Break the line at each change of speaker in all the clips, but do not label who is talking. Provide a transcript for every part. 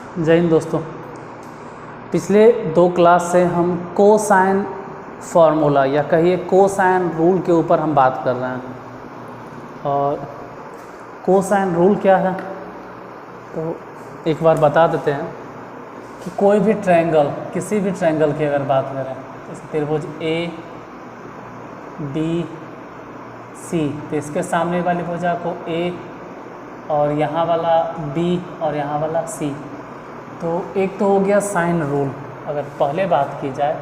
जय हिंद दोस्तों। पिछले 2 क्लास से हम कोसाइन फार्मूला या कहिए कोसाइन रूल के ऊपर हम बात कर रहे हैं। और कोसाइन रूल क्या है तो एक बार बता देते हैं कि कोई भी ट्रायंगल, किसी भी ट्रायंगल की अगर बात करें, जैसे त्रिभुज ए बी सी, तो इसके सामने वाली भुजा को ए और यहाँ वाला बी और यहाँ वाला सी, तो एक तो हो गया साइन रूल। अगर पहले बात की जाए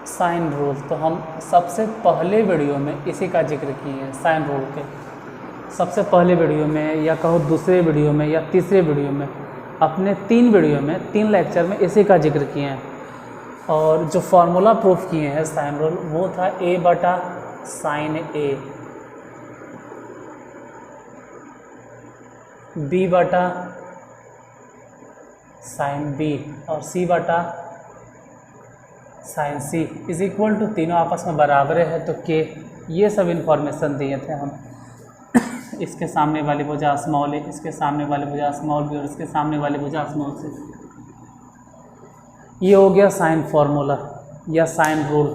साइन रूल, तो हम सबसे पहले वीडियो में इसी का जिक्र किए हैं। साइन रूल के सबसे पहले वीडियो में, या कहो दूसरे वीडियो में या तीसरे वीडियो में, अपने 3 वीडियो में 3 लेक्चर में इसी का जिक्र किए हैं। और जो फार्मूला प्रूफ किए हैं साइन रूल, वो था ए बटा साइन ए, बी बटा साइन बी और सी बटा sine C is equal to, तीनों आपस में बराबर है तो के। ये सब इन्फॉर्मेशन दिए थे हम। इसके सामने वाली भुजा स्मॉल ए, इसके सामने वाली भुजा स्मॉल बी और इसके सामने वाली भुजा स्मॉल सी। ये हो गया साइन फार्मूला या साइन रूल।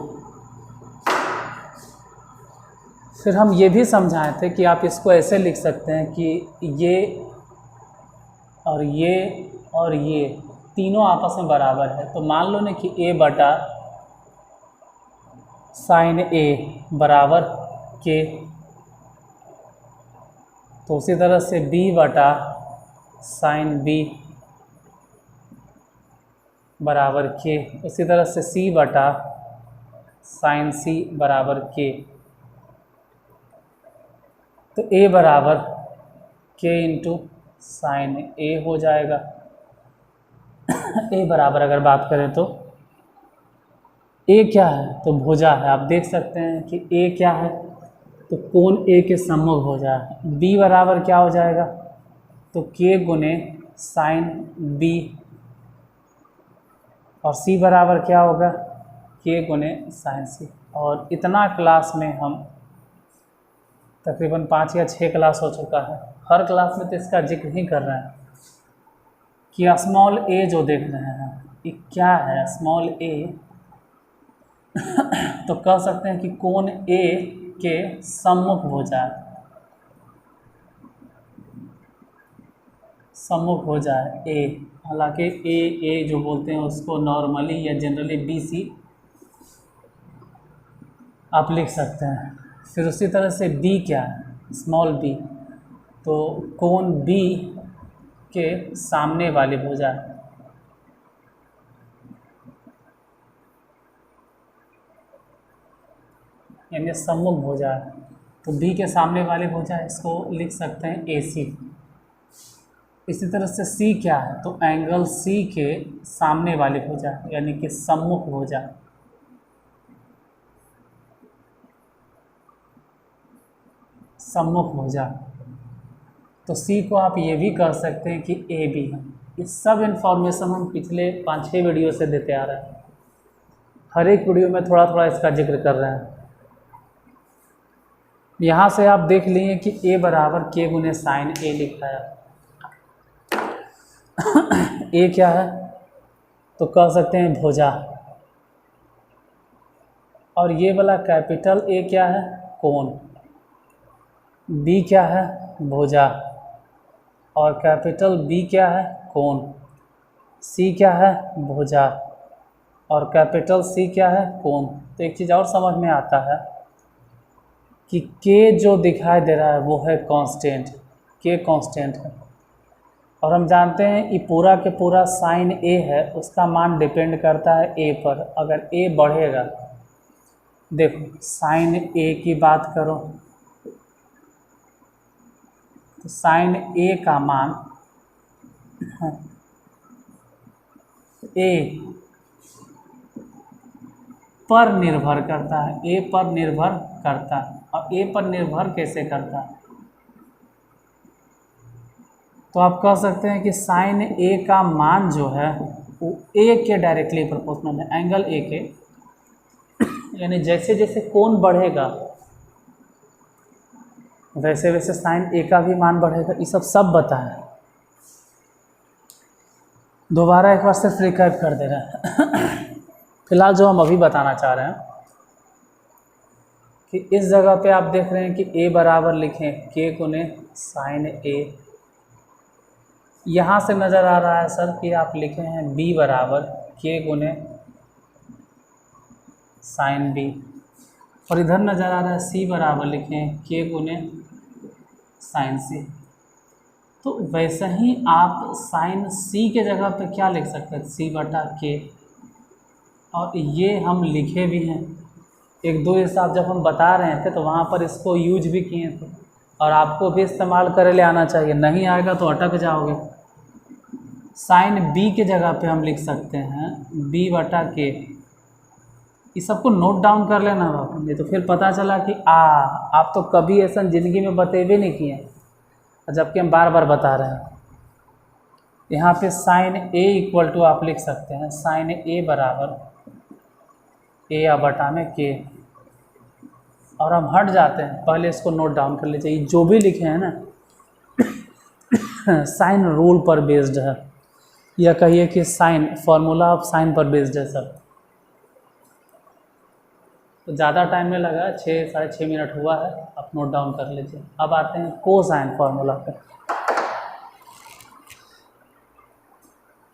फिर हम ये भी समझाए थे कि आप इसको ऐसे लिख सकते हैं कि ये और ये तीनों आपस में बराबर है। तो मान लो ना कि ए बटा साइन ए बराबर के, तो उसी तरह से बी बटा साइन बी बराबर के, उसी तरह से सी बटा साइन सी बराबर के। तो ए बराबर के इंटू साइन ए हो जाएगा। ए बराबर अगर बात करें तो ए क्या है तो भुजा है। आप देख सकते हैं कि ए क्या है तो कोण ए के सम्मुख भुजा है। बी बराबर क्या हो जाएगा तो के गुने साइन बी, और सी बराबर क्या होगा के गुने साइन सी। और इतना क्लास में हम तकरीबन 5 या 6 क्लास हो चुका है। हर क्लास में तो इसका जिक्र ही कर रहे हैं कि स्मॉल ए जो देख रहे हैं ये क्या है। स्मॉल ए तो कह सकते हैं कि कोण ए के सम्मुख भुजा है, सम्मुख भुजा है ए। हालांकि ए जो बोलते हैं उसको नॉर्मली या जनरली बी सी आप लिख सकते हैं। फिर उसी तरह से बी क्या है स्मॉल बी, तो कोण बी के सामने वाली भुजा है। यानी सम्मुख भुजा है, तो बी के सामने वाली भुजा है, इसको लिख सकते हैं ए सी। इसी तरह से सी क्या है तो एंगल सी के सामने वाली भुजा है, यानी कि सम्मुख भुजा। सम्मुख भुजा, तो सी को आप ये भी कह सकते हैं कि ए बी है। ये सब इन्फॉर्मेशन हम पिछले 5-6 वीडियो से देते आ रहे हैं। हर एक वीडियो में थोड़ा थोड़ा इसका जिक्र कर रहे हैं। यहाँ से आप देख लिए कि ए बराबर के गुने साइन ए लिखा है। ए क्या है तो कह सकते हैं भुजा, और ये वाला कैपिटल ए क्या है कोण, बी क्या है भुजा, और कैपिटल बी क्या है कोण, सी क्या है भुजा, और कैपिटल सी क्या है कोण। तो एक चीज़ और समझ में आता है कि के जो दिखाई दे रहा है वो है कांस्टेंट, के कांस्टेंट है। और हम जानते हैं ये पूरा के पूरा साइन ए है, उसका मान डिपेंड करता है ए पर। अगर ए बढ़ेगा, देखो साइन ए की बात करो तो साइन ए का मान ए पर निर्भर करता है, ए पर निर्भर करता है। और ए पर निर्भर कैसे करता है तो आप कह सकते हैं कि साइन ए का मान जो है वो ए के डायरेक्टली प्रोपोर्शनल है, एंगल ए के। यानी जैसे जैसे कोण बढ़ेगा वैसे वैसे साइन ए का भी मान बढ़ेगा। ये सब बताएं। दोबारा एक बार सिर्फ रिकैप कर दे रहे हैं। फिलहाल जो हम अभी बताना चाह रहे हैं कि इस जगह पे आप देख रहे हैं कि a बराबर लिखें k गुने साइन a। यहाँ से नज़र आ रहा है सर कि आप लिखे हैं b बराबर k गुने साइन b, और इधर नज़र आ रहा है c बराबर लिखें k गुने साइन c। तो वैसे ही आप साइन c के जगह पे क्या लिख सकते हैं, c बटा k, और ये हम लिखे भी हैं। एक दो हिसाब जब हम बता रहे थे तो वहाँ पर इसको यूज भी किए थे, और आपको भी इस्तेमाल करे ले आना चाहिए, नहीं आएगा तो अटक जाओगे। साइन b के जगह पे हम लिख सकते हैं b बटा k। इस सबको नोट डाउन कर लेना आप, नहीं तो फिर पता चला कि आप तो कभी ऐसा ज़िंदगी में बतेबे नहीं किए, जबकि हम बार बार बता रहे हैं। यहाँ पे साइन a इक्वल टू आप लिख सकते हैं साइन a बराबर a बटा में k, और हम हट जाते हैं। पहले इसको नोट डाउन कर लीजिए, जो भी लिखे हैं ना साइन रूल पर बेस्ड है, या कहिए कि साइन फार्मूला ऑफ साइन पर बेस्ड है सर। तो ज़्यादा टाइम नहीं लगा, 6-6.5 मिनट हुआ है, आप नोट डाउन कर लीजिए। अब आते हैं कोसाइन फार्मूला पे।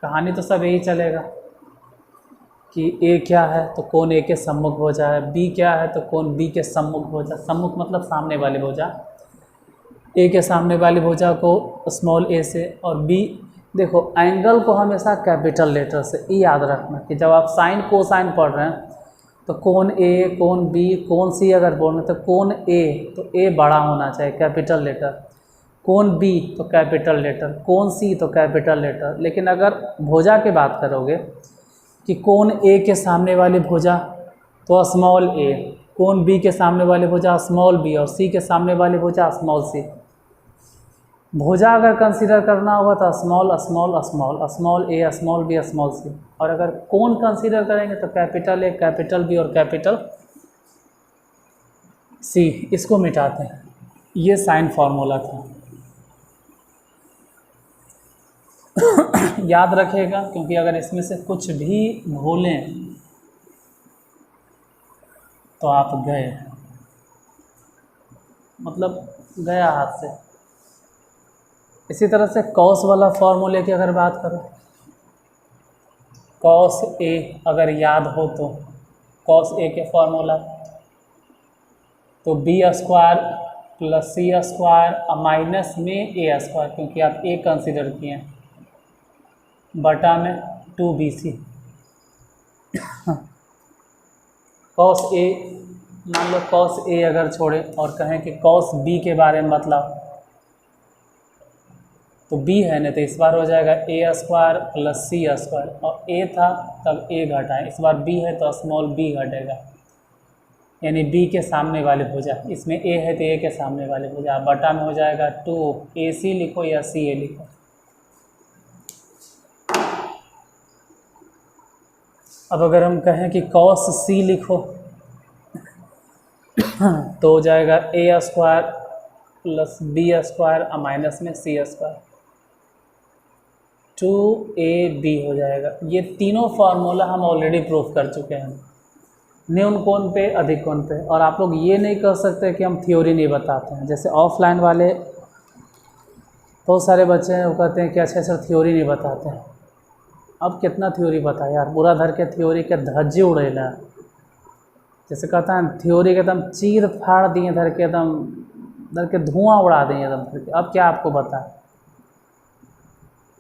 कहानी तो सब यही चलेगा कि a क्या है तो कोण a के सम्मुख भुजा है, b क्या है तो कोण b के सम्मुख भुजा, सम्मुख मतलब सामने वाली भुजा, a के सामने वाली भुजा को स्मॉल a से, और b देखो एंगल को हमेशा कैपिटल लेटर से। ये याद रखना कि जब आप साइन कोसाइन पढ़ रहे हैं तो कोण a कोण b कोण c अगर बोल रहे हैं तो कोण a तो a बड़ा होना चाहिए कैपिटल लेटर, कोण b तो कैपिटल लेटर, कोण c तो कैपिटल लेटर। लेकिन अगर भुजा की बात करोगे कि कोण a के सामने वाली भुजा तो स्मॉल a, कोण b के सामने वाली भुजा स्मॉल b, और c के सामने वाली भुजा स्मॉल c। भुजा अगर कंसीडर करना होगा तो small small small, small a small b small c, और अगर कोण कंसीडर करेंगे तो कैपिटल a कैपिटल b और कैपिटल c। इसको मिटाते हैं। ये साइन फार्मूला था। याद रखिएगा, क्योंकि अगर इसमें से कुछ भी भूलें तो आप गए, मतलब गया हाथ से। इसी तरह से कॉस वाला फॉर्मूले की अगर बात करो, कॉस ए अगर याद हो तो कॉस ए के फॉर्मूला तो B square plus C square minus में ए स्क्वायर, क्योंकि आप ए कंसिडर किए हैं, बटा में 2bc। कॉस ए, मान लो कॉस ए अगर छोड़े और कहें कि कॉस बी के बारे में मतलब, तो b है नहीं तो इस बार हो जाएगा a square plus C square, और a था तब a घटाएं, इस बार b है तो स्मॉल b घटेगा, यानी b के सामने वाली भुजा। इसमें a है तो a के सामने वाली भुजा, बटा में हो जाएगा 2ac लिखो या ca लिखो। अब अगर हम कहें कि कॉस c लिखो तो हो जाएगा a square plus b square minus में c स्क्वायर, 2ab हो जाएगा। ये तीनों फार्मूला हम ऑलरेडी प्रूफ कर चुके हैं, न्यून कोण पे अधिक कोण पे। और आप लोग ये नहीं कह सकते कि हम थ्योरी नहीं बताते हैं। जैसे ऑफलाइन वाले बहुत सारे बच्चे हैं, वो कहते हैं कि अच्छा सर थ्योरी नहीं बताते हैं। अब कितना थ्योरी बताए यार, पूरा धर के थ्योरी के धज्जे उड़ेला। जैसे कहता है थ्योरी के एकदम चीर फाड़ दिए धर के, एकदम धर के धुआं उड़ा दें एकदम धर के। अब क्या आपको बताएं,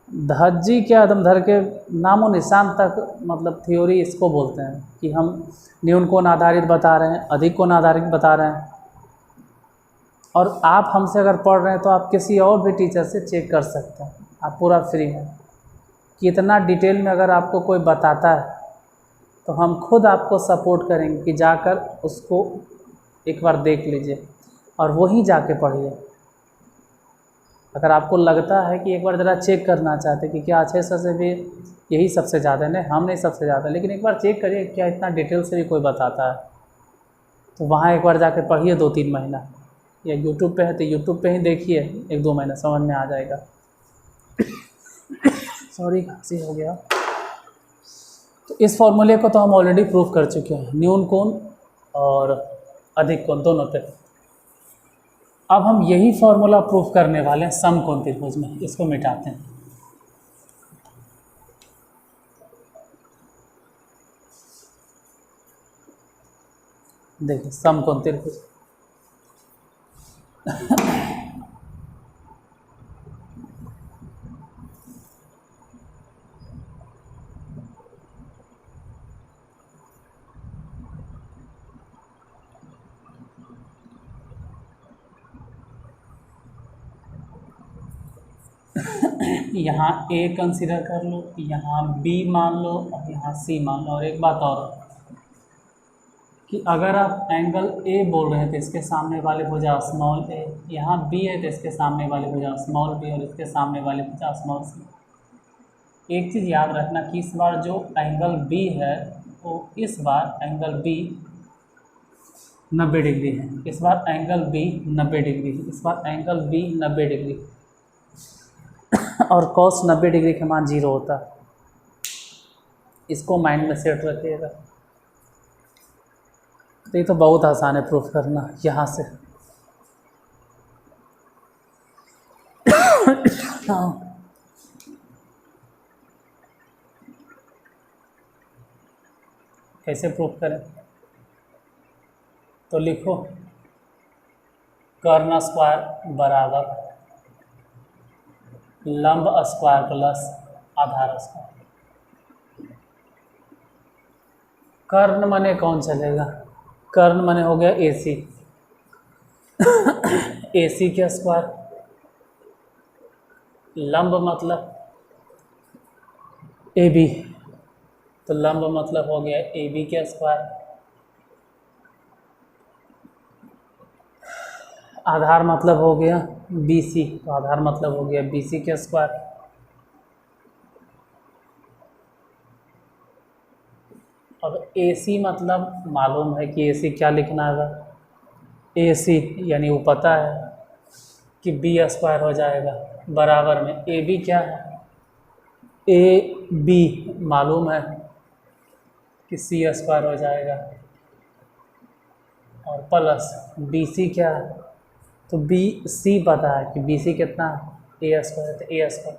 धज्जी क्या एकदम धर के नामो निशान तक, मतलब थ्योरी इसको बोलते हैं कि हम न्यून कोण आधारित बता रहे हैं, अधिक कोण आधारित बता रहे हैं। और आप हमसे अगर पढ़ रहे हैं तो आप किसी और भी टीचर से चेक कर सकते हैं, आप पूरा फ्री हैं। कि इतना डिटेल में अगर आपको कोई बताता है तो हम खुद आपको सपोर्ट करेंगे कि जाकर उसको एक बार देख लीजिए और वहीं जाके पढ़िए। अगर आपको लगता है कि एक बार ज़रा चेक करना चाहते कि क्या अच्छे से भी यही सबसे ज़्यादा है, नहीं हम नहीं सबसे ज़्यादा, लेकिन एक बार चेक करिए क्या इतना डिटेल से भी कोई बताता है, तो वहाँ एक बार जाके पढ़िए 2-3 महीना, या यूट्यूब पे है तो यूट्यूब पे ही देखिए 1-2 महीना, समझ में आ जाएगा। सॉरी खांसी हो गया। तो इस फॉर्मूले को तो हम ऑलरेडी प्रूव कर चुके हैं, न्यून कोण और अधिक कोण दोनों थे। अब हम यही फॉर्मूला प्रूव करने वाले हैं समकोण त्रिभुज में। इसको मिटाते हैं। देखिए समकोण त्रिभुज यहाँ A कंसीडर कर लो, यहाँ B मान लो और यहाँ C मान लो। और एक बात और कि अगर आप एंगल A बोल रहे हैं तो इसके सामने वाले भुजा स्मॉल a, यहाँ B है तो इसके सामने वाले भुजा स्मॉल b और इसके सामने वाले भुजा स्मॉल c। एक चीज़ याद रखना कि इस बार जो एंगल B है वो इस बार एंगल B 90 डिग्री है, इस बार एंगल B 90 डिग्री है, इस बार एंगल B 90 डिग्री और cos 90 डिग्री के मान 0 होता है। इसको माइंड में सेट रखिएगा। तो ये तो बहुत आसान है प्रूफ करना यहाँ से। हाँ, कैसे प्रूफ करें? तो लिखो कर्ण स्क्वायर बराबर लंब स्क्वायर प्लस आधार स्क्वायर। कर्ण माने कौन चलेगा? कर्ण माने हो गया AC, AC के स्क्वायर, लंब मतलब AB, तो लंब मतलब हो गया AB के स्क्वायर, आधार मतलब हो गया BC, तो आधार मतलब हो गया BC के स्क्वायर। अब AC मतलब मालूम है कि AC क्या लिखना है? AC यानी वो पता है कि B स्क्वायर हो जाएगा बराबर में AB क्या है? AB मालूम है कि C स्क्वायर हो जाएगा और प्लस BC क्या है? तो BC पता है कि BC कितना है? A स्क्वायर, तो A स्क्वायर।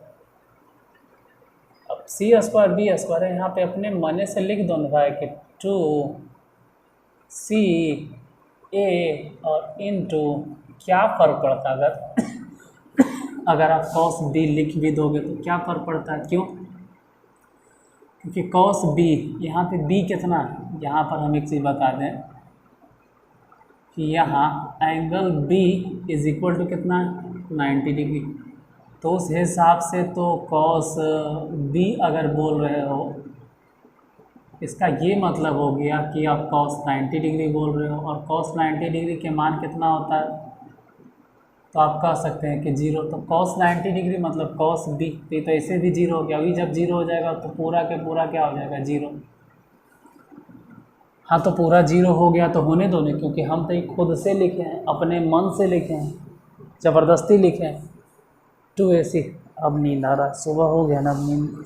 अब C स्क्वायर B स्क्वायर है, यहाँ पे अपने मने से लिख दो ना भाई कि 2CA और इनटू क्या फ़र्क पड़ता है अगर आप cos B लिख भी दोगे तो क्या फ़र्क पड़ता है? क्यों? क्योंकि cos B यहाँ पे B कितना है? यहाँ पर हम एक चीज़ बता दें कि यहाँ angle B is equal to कितना है? 90 डिग्री। तो उस हिसाब से तो cos B अगर बोल रहे हो, इसका ये मतलब हो गया कि आप cos 90 डिग्री बोल रहे हो और cos 90 डिग्री के मान कितना होता है? तो आप कह सकते हैं कि 0। तो cos 90 डिग्री मतलब cos B, तो ये तो ऐसे भी 0 हो गया। अभी जब 0 हो जाएगा तो पूरा के पूरा क्या हो जाएगा? 0। हाँ, तो पूरा 0 हो गया तो होने दो नहीं, क्योंकि हम तो ये खुद से लिखे हैं, अपने मन से लिखे हैं, ज़बरदस्ती लिखे हैं 2AC। अब नींद आ रहा है, सुबह हो गया ना, अब नींद,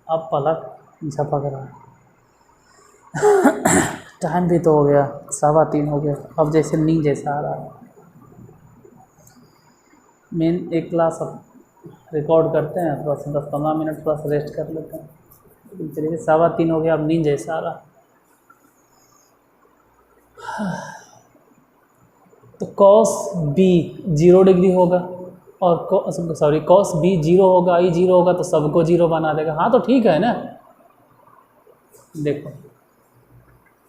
अब पलक झपक रहा है। टाइम भी तो हो गया, 3:15 हो गया। अब जैसे नींद जैसा आ रहा है। मेन एक क्लास अब रिकॉर्ड करते हैं, थोड़ा सा 10-15 मिनट थोड़ा सा रेस्ट कर लेते हैं। चलिए 3:15 हो गया, अब नींद जैसा आ रहा। तो cos B 0 डिग्री होगा और cos B 0 होगा, I 0 होगा तो सबको 0 बना देगा। हाँ, तो ठीक है ना। देखो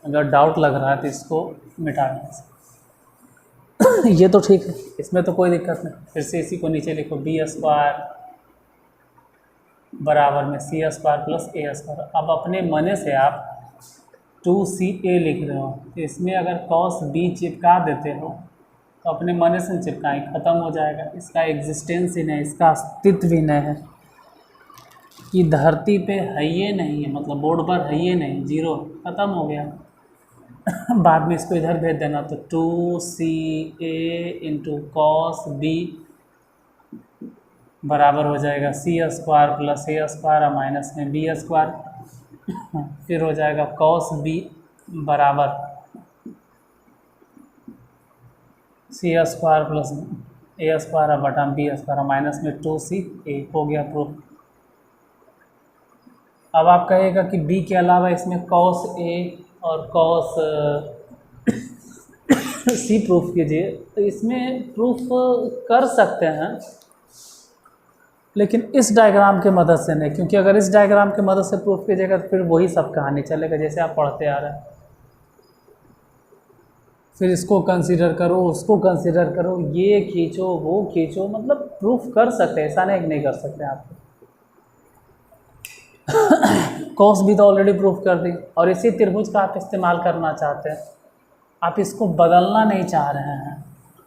अगर डाउट लग रहा है तो इसको मिटा दें। ये तो ठीक है, इसमें तो कोई दिक्कत नहीं। फिर से इसी को नीचे लिखो B स्क्वायर बराबर में C square plus A square. अब अपने मने से आप 2CA लिख रहे हो, तो इसमें अगर cos B चिपका देते हो तो अपने मने से चिपकाएँ, ख़त्म हो जाएगा। इसका एग्जिस्टेंस ही नहीं, इसका अस्तित्व भी नहीं है, कि धरती पे है ये नहीं है, मतलब बोर्ड पर है ये नहीं, 0, ख़त्म हो गया। बाद में इसको इधर भेज देना, तो 2CA इंटू cos B बराबर हो जाएगा सी स्क्वायर प्लस ए स्क्वायर और माइनस में बी स्क्वायर। फिर हो जाएगा कॉस बी बराबर सी स्क्वायर प्लस ए स्क्वायर बटा बी स्क्वायर और माइनस में 2c(a) हो गया प्रूफ। अब आप कहिएगा कि बी के अलावा इसमें कॉस ए और कॉस सी प्रूफ कीजिए, तो इसमें प्रूफ कर सकते हैं लेकिन इस डायग्राम के मदद से नहीं, क्योंकि अगर इस डायग्राम के मदद से प्रूफ कीजिएगा तो फिर वही सब कहानी चलेगा जैसे आप पढ़ते आ रहे हैं। फिर इसको कंसीडर करो, उसको कंसीडर करो, ये खींचो वो खींचो, मतलब प्रूफ कर सकते हैं, ऐसा नहीं कर सकते आप। कॉस भी तो ऑलरेडी प्रूफ कर दी, और इसी त्रिभुज का आप इस्तेमाल करना चाहते हैं। आप इसको बदलना नहीं चाह रहे हैं,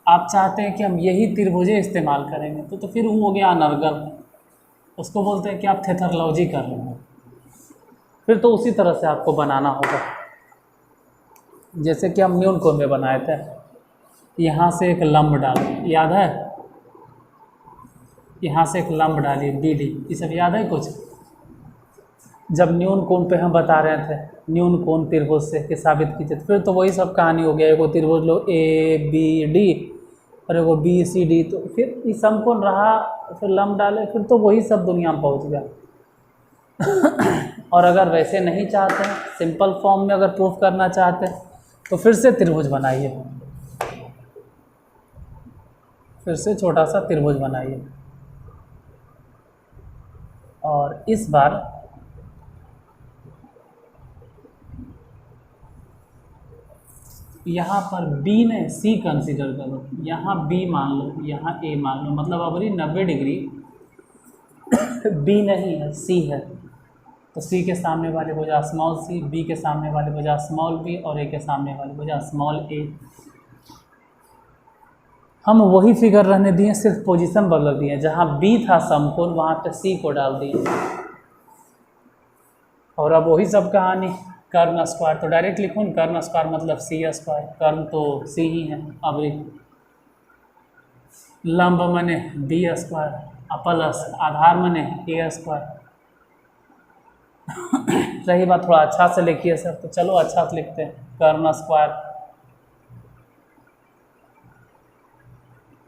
आप चाहते हैं कि हम यही त्रिभुजें इस्तेमाल करेंगे, तो फिर वो हो गया अनर्गल। उसको बोलते हैं कि आप थेथरलॉजी कर रहे हैं। फिर तो उसी तरह से आपको बनाना होगा जैसे कि हम न्यून कोण में बनाए थे। यहाँ से एक लंब डालिए, याद है? यहाँ से एक लंब डालिए बी डी, ये सब याद है कुछ? जब न्यून कोण पे हम बता रहे थे न्यून कोण त्रिभुज से कि साबित कीजिए, फिर तो वही सब कहानी हो गया। एगो त्रिभुज लो ए बी डी और एगो बी सी डी, तो फिर ये समकोण रहा, फिर लंब डाले, फिर तो वही सब दुनिया में पहुंच गया। और अगर वैसे नहीं चाहते हैं, सिंपल फॉर्म में अगर प्रूफ करना चाहते हैं, तो फिर से त्रिभुज बनाइए, फिर से छोटा सा त्रिभुज बनाइए। और इस बार यहाँ पर B ने C कंसीडर करो, यहाँ B मान लो, यहाँ A मान लो, मतलब अबरी 90 डिग्री B नहीं है C है, तो C के सामने वाले भुजा स्मॉल c, B के सामने वाले भुजा स्मॉल b और A के सामने वाले भुजा स्मॉल a। हम वही फिगर रहने दिए, सिर्फ पोजीशन बदल दिए। जहाँ B था समकोण वहाँ पे C को डाल दिए, और अब वही सब कहानी। कर्ण स्क्वायर तो डायरेक्ट लिखूँ, कर्ण स्क्वायर मतलब सी स्क्वायर, कर्ण तो C ही है। अब लंब मने बी स्क्वायर, प्लस आधार मने ए स्क्वायर। रही बात थोड़ा अच्छा से लिखिए सर, तो चलो अच्छा से लिखते हैं। कर्ण स्क्वायर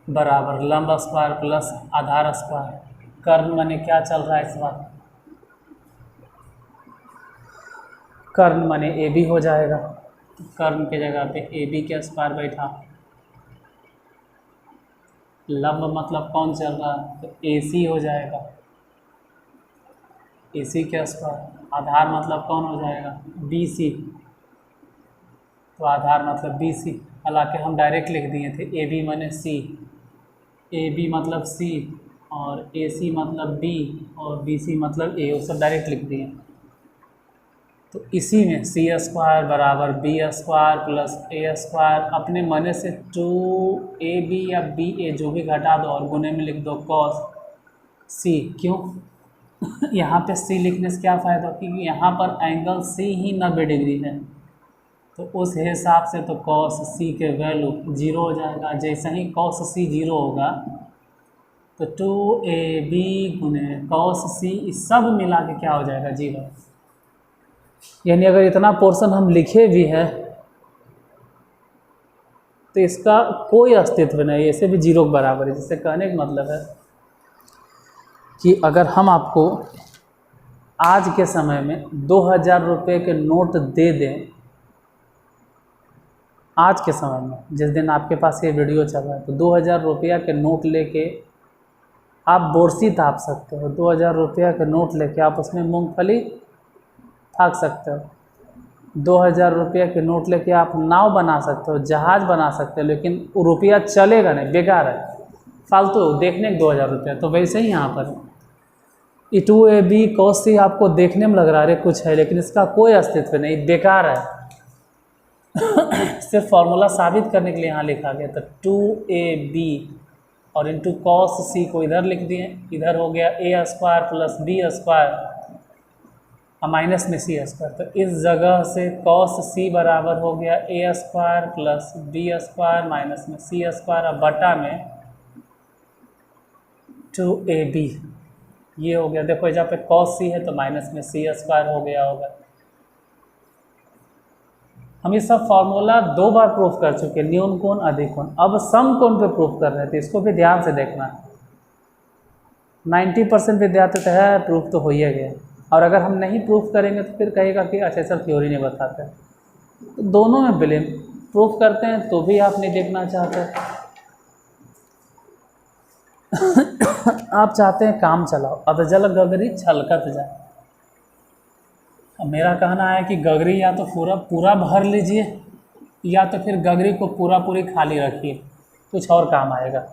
बराबर लंब स्क्वायर प्लस आधार स्क्वायर। कर्ण माने क्या चल रहा है इस बार? कर्ण माने ए बी हो जाएगा, कर्ण के जगह पे ए बी के स्क्वायर बैठा। लंब मतलब कौन चल रहा है, तो ए सी हो जाएगा, ए सी के स्क्वायर। आधार मतलब कौन हो जाएगा, बी सी, तो आधार मतलब बी सी। हालांकि हम डायरेक्ट लिख दिए थे ए बी माने सी, ए बी मतलब सी और ए सी मतलब बी और बी सी मतलब ए, वो सब डायरेक्ट लिख दिए। तो इसी में सी स्क्वायर बराबर बी स्क्वायर प्लस ए स्क्वायर, अपने मने से 2ab या ba जो भी घटा दो और गुने में लिख दो cos c। क्यों? यहाँ पे c लिखने से क्या फ़ायदा, क्योंकि यहाँ पर एंगल c ही 90 डिग्री है, तो उस हिसाब से तो cos c के वैल्यू 0 हो जाएगा। जैसे ही cos c 0 होगा तो 2ab गुने cos c सब मिला के क्या हो जाएगा, 0। यानी अगर इतना पोर्शन हम लिखे भी हैं तो इसका कोई अस्तित्व नहीं, ऐसे भी 0 के बराबर है। जिससे कहने का मतलब है कि अगर हम आपको आज के समय में 2000 रुपये के नोट दे दें, आज के समय में जिस दिन आपके पास ये वीडियो चल रहा है, तो 2000 रुपया के नोट लेके आप बोरसी ताप सकते हो। 2000 रुपया के नोट लेके आप उसमें मूंगफली थाक सकते हो। 2000 रुपये के नोट लेके आप नाव बना सकते हो, जहाज़ बना सकते हो, लेकिन वो रुपया चलेगा नहीं, बेकार है, फालतू देखने के 2000 रुपया। तो वैसे ही यहाँ पर ई 2ab cos c आपको देखने में लग रहा है कुछ है, लेकिन इसका कोई अस्तित्व नहीं, बेकार है। सिर्फ फार्मूला साबित करने के लिए यहाँ लिखा गया। तो 2ab और इंटू cos c को इधर लिख दिए, इधर हो गया a square plus b square और माइनस में c स्क्वायर। तो इस जगह से cos c बराबर हो गया a square plus b square minus में c स्क्वायर और बटा में 2ab ये हो गया। देखो जहाँ पे cos c है तो माइनस में c स्क्वायर हो गया होगा। हम ये सब फार्मूला 2 बार प्रूफ कर चुके, न्यून कोण अधिक कोण। अब सम कोण पे प्रूफ कर रहे थे, इसको भी ध्यान से देखना। 90% विद्यार्थी तो है प्रूफ तो हो ही गया, और अगर हम नहीं प्रूफ करेंगे तो फिर कहेगा कि अच्छा सर थ्योरी नहीं बताते। तो दोनों में ब्लेम, प्रूफ करते हैं तो भी आप नहीं देखना चाहते। आप चाहते हैं काम चलाओ, अधजल गगरी छलकत जाए। अब मेरा कहना है कि गगरी या तो पूरा भर लीजिए, या तो फिर गगरी को पूरी खाली रखिए, कुछ और काम आएगा।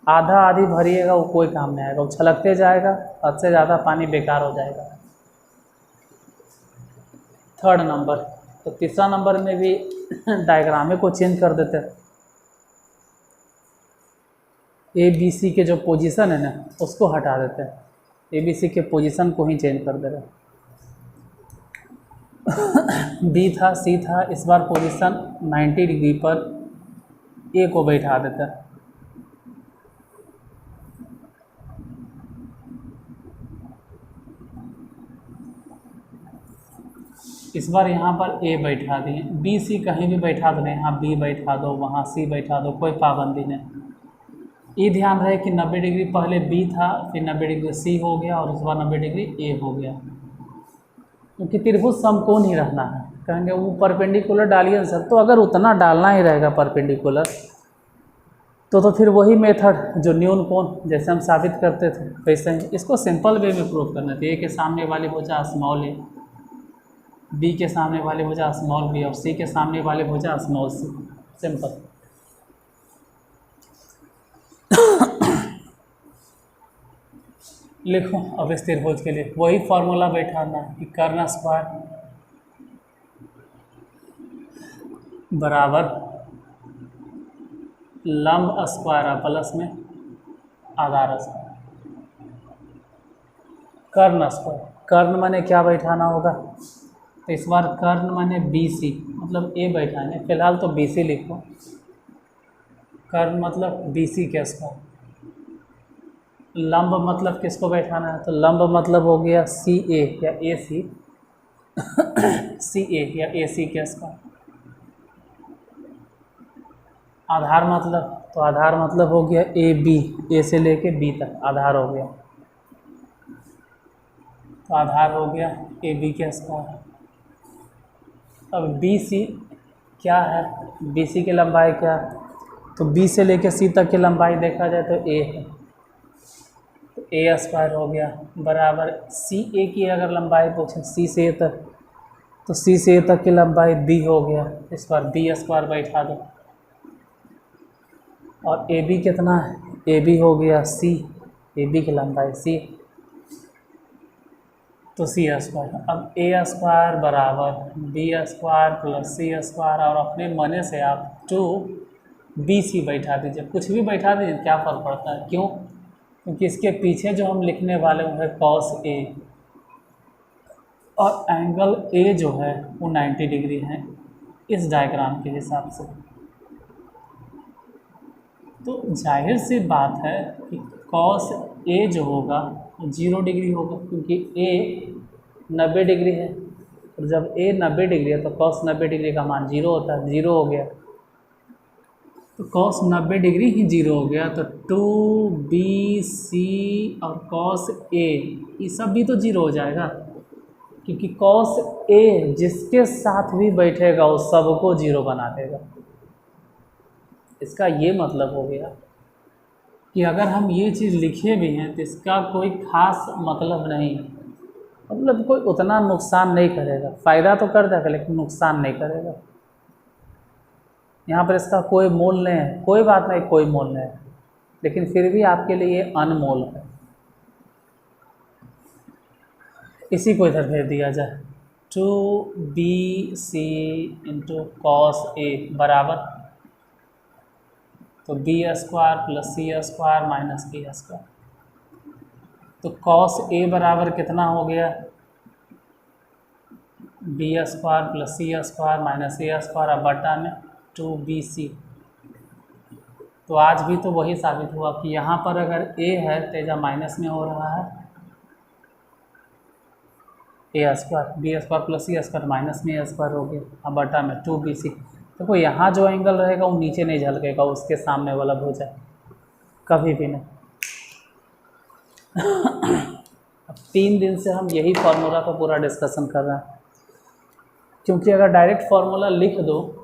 आधा आधी भरिएगा वो कोई काम नहीं आएगा, वो छलकते जाएगा, हद से ज़्यादा पानी बेकार हो जाएगा। 3rd नंबर, तो तीसरा नंबर में भी डायग्रामे को चेंज कर देते हैं। ए बी सी के जो पोजीशन है ना उसको हटा देते हैं, ए बी सी के पोजीशन को ही चेंज कर दे रहे हैं। बी था सी था, इस बार पोजीशन 90 डिग्री पर ए को बैठा देते हैं। इस बार यहाँ पर ए बैठा दिए, बी सी कहीं भी बैठा दो, यहाँ बी बैठा दो, वहाँ सी बैठा दो, कोई पाबंदी नहीं। ये ध्यान रहे कि 90 डिग्री पहले बी था, फिर 90 डिग्री सी हो गया, और इस बार 90 डिग्री ए हो गया, क्योंकि त्रिभुज समकोण ही रहना है। कहेंगे वो परपेंडिकुलर डालिए सर, तो अगर उतना डालना ही रहेगा परपेंडिकुलर तो फिर वही मेथड जो न्यून कोण जैसे हम साबित करते थे वैसे ही इसको सिंपल वे में प्रूव करना था। ए के सामने वाली भुजा स्मॉल ए, बी के सामने वाली भुजा स्मॉल बी, और सी के सामने वाली भुजा स्मॉल सी। सिंपल। लिखो अब इस त्रिभुज के लिए वही फॉर्मूला बैठाना है कि कर्ण स्क्वायर बराबर लंब स्क्वायर प्लस में आधार स्क्वायर। कर्ण स्क्वायर, कर्ण माने क्या बैठाना होगा, तो इस बार कर्ण माने बी सी, मतलब ए बैठाएंगे, फिलहाल तो बी सी लिखो। कर्ण मतलब बी सी के स्क्वायर। लंब मतलब किसको बैठाना है, तो लंब मतलब हो गया सी ए या ए सी, सी ए या ए सी के स्क्वायर। आधार मतलब, तो आधार मतलब हो गया ए बी, ए से लेके बी तक आधार हो गया, तो आधार हो गया ए बी के स्क्वायर। अब बी सी क्या है, बी सी की लंबाई क्या है, तो बी से लेके सी तक की लंबाई देखा जाए तो ए है, तो ए स्क्वायर हो गया बराबर सी ए की अगर लंबाई पूछें सी से ए तक, तो सी से ए तक की लंबाई बी हो गया, इस बार बी स्क्वायर बैठा दो। और ए बी कितना है, ए बी हो गया सी, ए बी की लंबाई सी, तो सी स्क्वायर। अब ए स्क्वायर बराबर B square plus C square, और अपने मने से आप 2bc बैठा दीजिए, कुछ भी बैठा दीजिए, क्या फ़र्क पड़ता है, क्यों, क्योंकि इसके पीछे जो हम लिखने वाले वो है cos a, और एंगल ए जो है वो 90 डिग्री है इस डायग्राम के हिसाब से। तो जाहिर सी बात है कि cos a जो होगा वो 0 डिग्री होगा, क्योंकि a 90 डिग्री है, और जब a 90 डिग्री है तो cos 90 डिग्री का मान 0 होता है, 0 हो गया, तो cos 90 डिग्री ही 0 हो गया, तो 2bc और cos a ये सब भी तो 0 हो जाएगा, क्योंकि cos a जिसके साथ भी बैठेगा वो सबको 0 बना देगा। इसका ये मतलब हो गया कि अगर हम ये चीज़ लिखे भी हैं तो इसका कोई ख़ास मतलब नहीं, मतलब कोई उतना नुकसान नहीं करेगा, फ़ायदा तो कर देगा लेकिन नुकसान नहीं करेगा। यहाँ पर इसका कोई मोल नहीं है, कोई बात नहीं, कोई मोल नहीं है, लेकिन फिर भी आपके लिए अनमोल है। इसी को इधर भेज दिया जाए, 2bc इंटू cos a बराबर, तो B square plus C square minus ए स्क्वायर, तो cos a बराबर कितना हो गया, B square plus C square minus ए स्क्वायर, अब बटा में 2bc, तो आज भी तो वही साबित हुआ कि यहाँ पर अगर a है तो एजा माइनस में हो रहा है ए square, B square plus C square minus में ए स्क्वायर हो गया, अब बटा में 2bc। देखो यहाँ जो एंगल रहेगा वो नीचे नहीं झलकेगा, उसके सामने वाला भुजा कभी भी नहीं। अब 3 दिन से हम यही फार्मूला का पूरा डिस्कशन कर रहे हैं, क्योंकि अगर डायरेक्ट फार्मूला लिख दो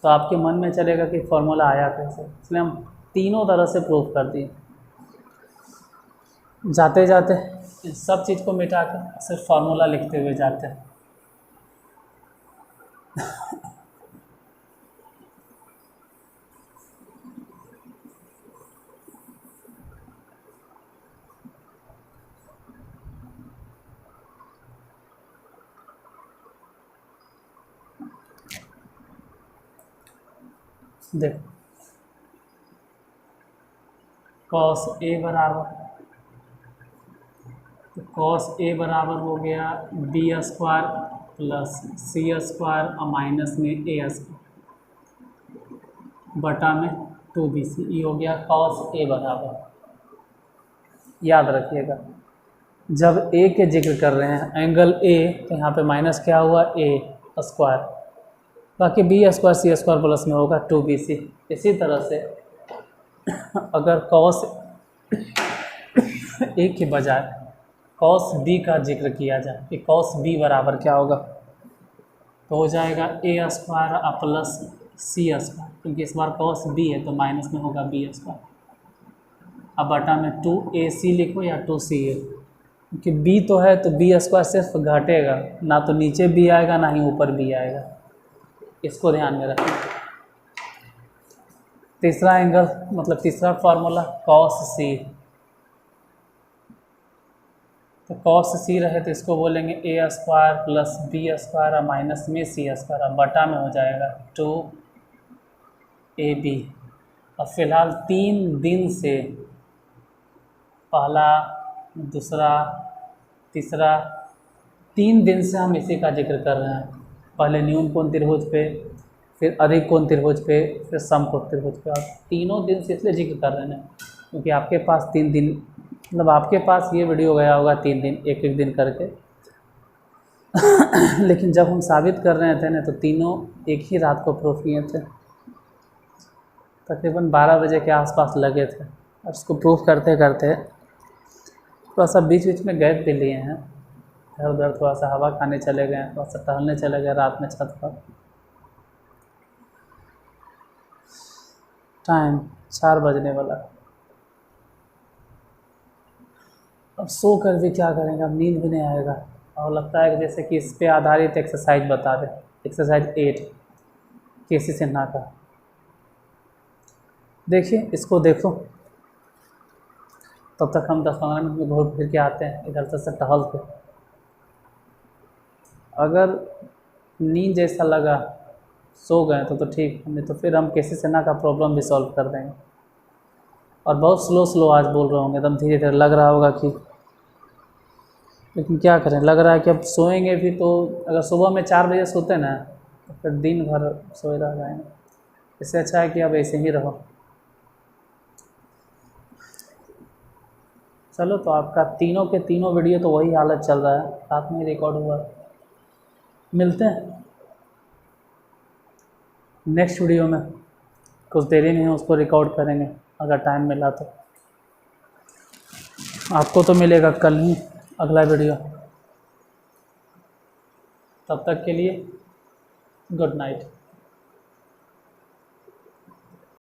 तो आपके मन में चलेगा कि फार्मूला आया कैसे, इसलिए हम तीनों तरह से प्रूव कर दिए। जाते जाते इन सब चीज़ को मिटा कर सिर्फ फार्मूला लिखते हुए जाते हैं। देखो cos a बराबर, तो cos a बराबर हो गया B square plus C square और माइनस में ए स्क्वायर बटा में 2bc, ये हो गया cos a बराबर। याद रखिएगा जब a के जिक्र कर रहे हैं एंगल a, तो यहाँ पे माइनस क्या हुआ a स्क्वायर, बाकी बी स्क्वायर सी स्क्वायर प्लस में होगा 2bc। इसी तरह से अगर cos a के बजाय cos b का जिक्र किया जाए कि cos b बराबर क्या होगा, तो हो जाएगा a square plus C square, क्योंकि इस बार cos b है तो माइनस में होगा b स्क्वायर, अब बटा में 2ac लिखो या 2ca, क्योंकि b तो है तो b स्क्वायर सिर्फ घटेगा, ना तो नीचे b आएगा ना ही ऊपर b आएगा, इसको ध्यान में रखें। तीसरा एंगल मतलब तीसरा फार्मूला cos c, तो cos c रहे तो इसको बोलेंगे a square plus B square और माइनस में सी स्क्वायर, अब बटा में हो जाएगा 2ab। अब फिलहाल 3 दिन से पहला दूसरा तीसरा 3 दिन से हम इसी का जिक्र कर रहे हैं, पहले न्यून कोण त्रिभुज पे, फिर अधिक कोण त्रिभुज पे, फिर समकोण त्रिभुज पे, और तीनों दिन से इसलिए जिक्र कर रहे हैं क्योंकि आपके पास 3 दिन मतलब आपके पास ये वीडियो गया होगा 3 दिन एक एक दिन करके लेकिन जब हम साबित कर रहे थे ना तो तीनों एक ही रात को प्रूफ किए थे, तकरीबन 12 बजे के आसपास लगे थे, और उसको प्रूफ करते करते थोड़ा सा बीच बीच में गैप भी लिए हैं, इधर उधर थोड़ा सा हवा खाने चले गए, थोड़ा सा टहलने चले गए रात में छत पर। टाइम 4 बजने वाला, अब सो कर भी क्या करेंगे, अब नींद भी नहीं आएगा, और लगता है कि जैसे कि इस पे आधारित एक्सरसाइज बता दे, एक्सरसाइज 8 केसी सिन्हा का, देखिए इसको देखो, तब तक हम 10-15 मिनट में घूम फिर के आते हैं इधर से टहल के। अगर नींद जैसा लगा सो गए तो ठीक, नहीं तो फिर हम केसी सिन्हा का प्रॉब्लम भी सॉल्व कर देंगे। और बहुत स्लो आज बोल रहे होंगे, एकदम धीरे धीरे लग रहा होगा कि, लेकिन क्या करें, लग रहा है कि अब सोएंगे भी तो अगर सुबह में 4 बजे सोते ना तो फिर दिन भर सोए रह जाएंगे, इससे अच्छा है कि अब ऐसे ही रहो। चलो, तो आपका तीनों के तीनों वीडियो तो वही हालत चल रहा है, साथ में रिकॉर्ड हुआ। मिलते हैं नेक्स्ट वीडियो में, कुछ देरी में उसको रिकॉर्ड करेंगे अगर टाइम मिला तो। आपको तो मिलेगा कल ही अगला वीडियो, तब तक के लिए गुड नाइट।